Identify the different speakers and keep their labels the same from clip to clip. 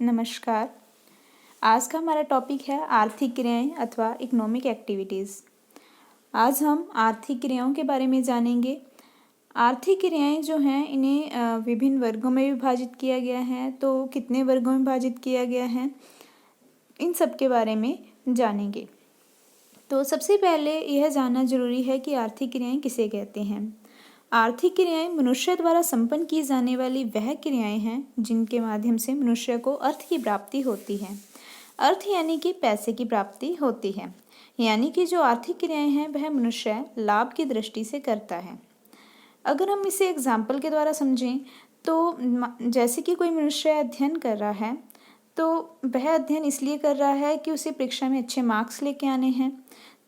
Speaker 1: नमस्कार। आज का हमारा टॉपिक है आर्थिक क्रियाएं अथवा इकोनॉमिक एक्टिविटीज़। आज हम आर्थिक क्रियाओं के बारे में जानेंगे। आर्थिक क्रियाएं जो हैं इन्हें विभिन्न वर्गों में विभाजित किया गया है। तो कितने वर्गों में विभाजित किया गया है, इन सब के बारे में जानेंगे। तो सबसे पहले यह जानना जरूरी है कि आर्थिक क्रियाएं किसे कहते हैं। आर्थिक क्रियाएं मनुष्य द्वारा संपन्न की जाने वाली वह क्रियाएं हैं जिनके माध्यम से मनुष्य को अर्थ की प्राप्ति होती है। अर्थ यानी कि पैसे की प्राप्ति होती है, यानी कि जो आर्थिक क्रियाएं हैं वह मनुष्य लाभ की दृष्टि से करता है। अगर हम इसे एग्जाम्पल के द्वारा समझें तो जैसे कि कोई मनुष्य अध्ययन कर रहा है, तो वह अध्ययन इसलिए कर रहा है कि उसे परीक्षा में अच्छे मार्क्स लेके आने हैं।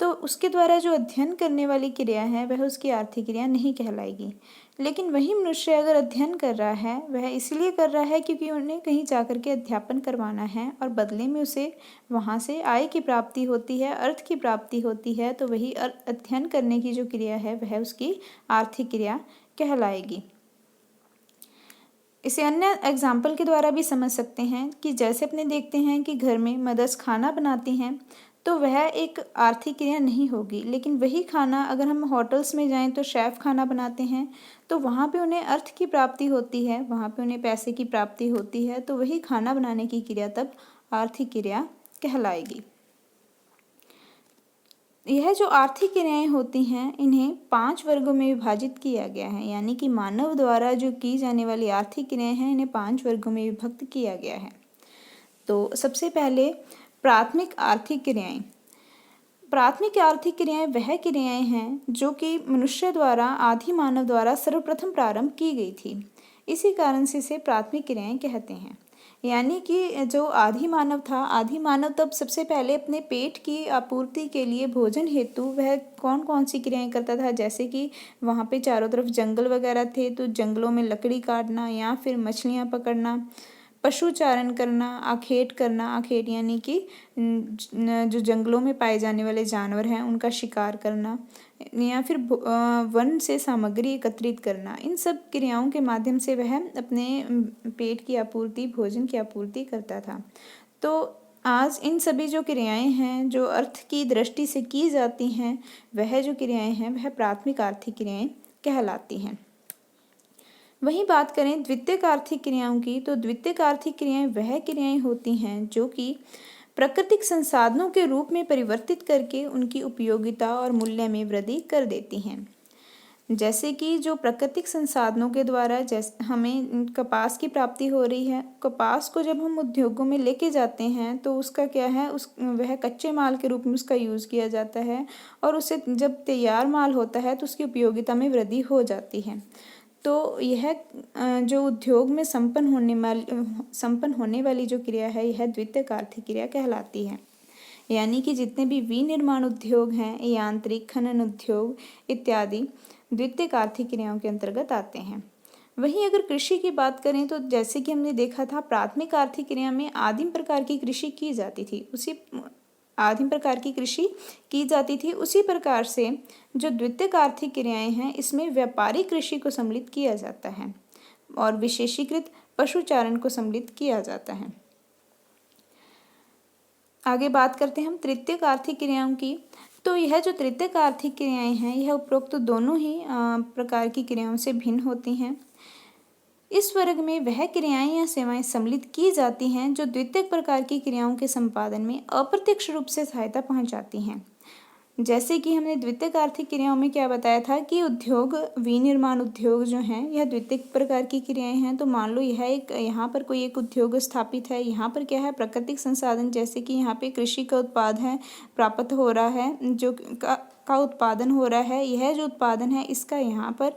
Speaker 1: तो उसके द्वारा जो अध्ययन करने वाली क्रिया है वह उसकी आर्थिक क्रिया नहीं कहलाएगी। लेकिन वही मनुष्य अगर अध्ययन कर रहा है वह इसलिए कर रहा है क्योंकि उन्हें कहीं जाकर के अध्यापन करवाना है और बदले में उसे वहाँ से आय की प्राप्ति होती है, अर्थ की प्राप्ति होती है, तो वही अध्ययन करने की जो क्रिया है वह उसकी आर्थिक क्रिया कहलाएगी। इसे अन्य एग्जाम्पल के द्वारा भी समझ सकते हैं कि जैसे अपने देखते हैं कि घर में मदर्स खाना बनाती हैं, तो वह एक आर्थिक क्रिया नहीं होगी। लेकिन वही खाना अगर हम होटल्स में जाएं तो शेफ़ खाना बनाते हैं, तो वहाँ पे उन्हें अर्थ की प्राप्ति होती है, वहाँ पे उन्हें पैसे की प्राप्ति होती है। तो वही खाना बनाने की क्रिया तब आर्थिक क्रिया कहलाएगी। यह जो आर्थिक क्रियाएं होती हैं इन्हें 5 वर्गों में विभाजित किया गया है, यानी कि मानव द्वारा जो की जाने वाली आर्थिक क्रियाएं हैं इन्हें 5 वर्गों में विभक्त किया गया है। तो सबसे पहले प्राथमिक आर्थिक क्रियाएं। प्राथमिक आर्थिक क्रियाएं वह क्रियाएं हैं जो कि मनुष्य द्वारा आदि मानव द्वारा सर्वप्रथम प्रारंभ की गई थी। इसी कारण से इसे प्राथमिक क्रियाएं कहते हैं। यानी कि जो आदि मानव था, आदि मानव तब सबसे पहले अपने पेट की आपूर्ति के लिए भोजन हेतु वह कौन कौन सी क्रियाएं करता था। जैसे कि वहाँ पे चारों तरफ जंगल वगैरह थे, तो जंगलों में लकड़ी काटना या फिर मछलियाँ पकड़ना, पशु चारण करना, आखेट करना। आखेट यानी कि जो जंगलों में पाए जाने वाले जानवर हैं उनका शिकार करना, या फिर वन से सामग्री एकत्रित करना। इन सब क्रियाओं के माध्यम से वह अपने पेट की आपूर्ति, भोजन की आपूर्ति करता था। तो आज इन सभी जो क्रियाएं हैं जो अर्थ की दृष्टि से की जाती हैं, वह जो क्रियाएं हैं वह प्राथमिक आर्थिक क्रियाएं कहलाती हैं। वहीं बात करें द्वितीयक आर्थिक क्रियाओं की, तो द्वितीयक आर्थिक क्रियाएं वह क्रियाएं होती हैं जो कि प्राकृतिक संसाधनों के रूप में परिवर्तित करके उनकी उपयोगिता और मूल्य में वृद्धि कर देती हैं। जैसे कि जो प्राकृतिक संसाधनों के द्वारा जैसे हमें कपास की प्राप्ति हो रही है, कपास को जब हम उद्योगों में लेके जाते हैं तो उसका क्या है, वह कच्चे माल के रूप में उसका यूज़ किया जाता है, और उससे जब तैयार माल होता है तो उसकी उपयोगिता में वृद्धि हो जाती है। तो यह जो उद्योग में संपन्न होने वाली जो क्रिया है यह द्वितीयक आर्थिक क्रिया कहलाती है। यानी कि जितने भी विनिर्माण उद्योग हैं, यांत्रिक, खनन उद्योग इत्यादि द्वितीयक आर्थिक क्रियाओं के अंतर्गत आते हैं। वहीं अगर कृषि की बात करें तो जैसे कि हमने देखा था प्राथमिक आर्थिक क्रिया में आदिम प्रकार की कृषि की जाती थी, उसी प्रकार से जो द्वितीयक आर्थिक क्रियाएं हैं इसमें व्यापारिक कृषि को सम्मिलित किया जाता है और विशेषीकृत पशुचारण को सम्मिलित किया जाता है। आगे बात करते हैं हम तृतीयक आर्थिक क्रियाओं की। तो यह जो तृतीयक आर्थिक क्रियाएं हैं यह उपरोक्त दोनों ही प्रकार की क्रियाओं से भिन्न होती हैं। इस वर्ग में वह क्रियाएं या सेवाएं सम्मिलित की जाती हैं जो द्वितीयक प्रकार की क्रियाओं के संपादन में अप्रत्यक्ष रूप से सहायता पहुंचाती हैं। जैसे कि हमने द्वितीयक आर्थिक क्रियाओं में क्या बताया था कि उद्योग, विनिर्माण उद्योग जो हैं यह द्वितीयक प्रकार की क्रियाएं हैं। तो मान लो यहाँ पर कोई एक उद्योग स्थापित है, यहाँ पर क्या है, प्राकृतिक संसाधन, जैसे कि यहाँ पे कृषि का उत्पाद है प्राप्त हो रहा है, जो का उत्पादन हो रहा है। यह जो उत्पादन है इसका यहाँ पर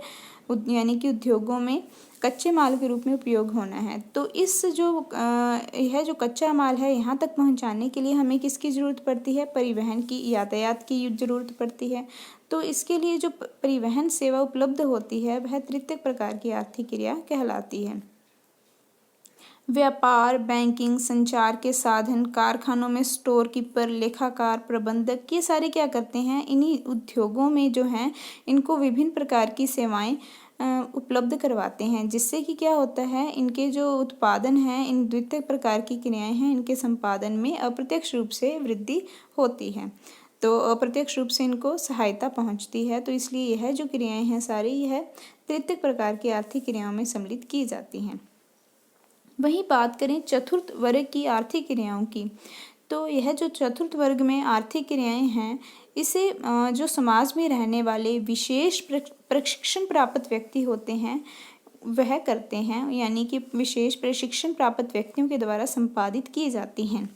Speaker 1: यानी कि उद्योगों में कच्चे माल के रूप में उपयोग होना है। तो यह जो कच्चा माल है यहाँ तक पहुँचाने के लिए हमें किसकी ज़रूरत पड़ती है, परिवहन की, यातायात की ज़रूरत पड़ती है। तो इसके लिए जो परिवहन सेवा उपलब्ध होती है वह तृतीयक प्रकार की आर्थिक क्रिया कहलाती है। व्यापार, बैंकिंग, संचार के साधन, कारखानों में स्टोर कीपर, लेखाकार, प्रबंधक, ये सारे क्या करते हैं, इन्हीं उद्योगों में जो हैं इनको विभिन्न प्रकार की सेवाएं उपलब्ध करवाते हैं, जिससे कि क्या होता है, इनके जो उत्पादन हैं, इन द्वितीयक प्रकार की क्रियाएं हैं, इनके संपादन में अप्रत्यक्ष रूप से वृद्धि होती है। तो अप्रत्यक्ष रूप से इनको सहायता पहुंचती है। तो इसलिए यह जो क्रियाएं हैं सारी यह तृतीयक प्रकार की आर्थिक क्रियाओं में सम्मिलित की जाती हैं। वहीं बात करें चतुर्थ वर्ग की आर्थिक क्रियाओं की, तो यह जो चतुर्थ वर्ग में आर्थिक क्रियाएं हैं, इसे जो समाज में रहने वाले विशेष प्रशिक्षण प्राप्त व्यक्ति होते हैं वह करते हैं, यानी कि विशेष प्रशिक्षण प्राप्त व्यक्तियों के द्वारा संपादित की जाती हैं।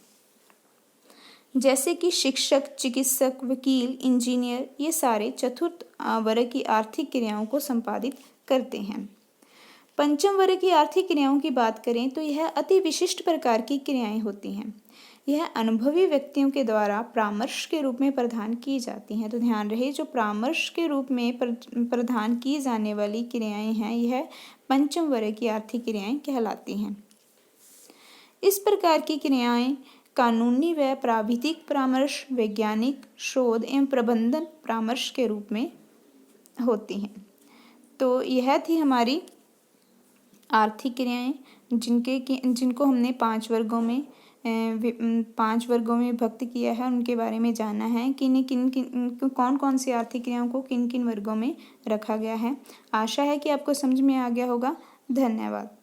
Speaker 1: जैसे कि शिक्षक, चिकित्सक, वकील, इंजीनियर, ये सारे चतुर्थ वर्ग की आर्थिक क्रियाओं को संपादित करते हैं। पंचम वर्ग की आर्थिक क्रियाओं की बात करें तो यह अति विशिष्ट प्रकार की क्रियाएं होती हैं। यह अनुभवी व्यक्तियों के द्वारा परामर्श के रूप में प्रदान की जाती हैं। तो ध्यान रहे, जो परामर्श के रूप में प्रदान की जाने वाली क्रियाएं हैं, यह पंचम वर्ग की आर्थिक क्रियाएं कहलाती हैं। इस प्रकार की क्रियाएं कानूनी व प्राविधिक परामर्श, वैज्ञानिक शोध एवं प्रबंधन परामर्श के रूप में होती हैं। तो यह थी हमारी आर्थिक क्रियाएं, जिनको हमने 5 वर्गों में विभक्त किया है। उनके बारे में जाना है कि कौन कौन सी आर्थिक क्रियाओं को किन किन वर्गों में रखा गया है। आशा है कि आपको समझ में आ गया होगा। धन्यवाद।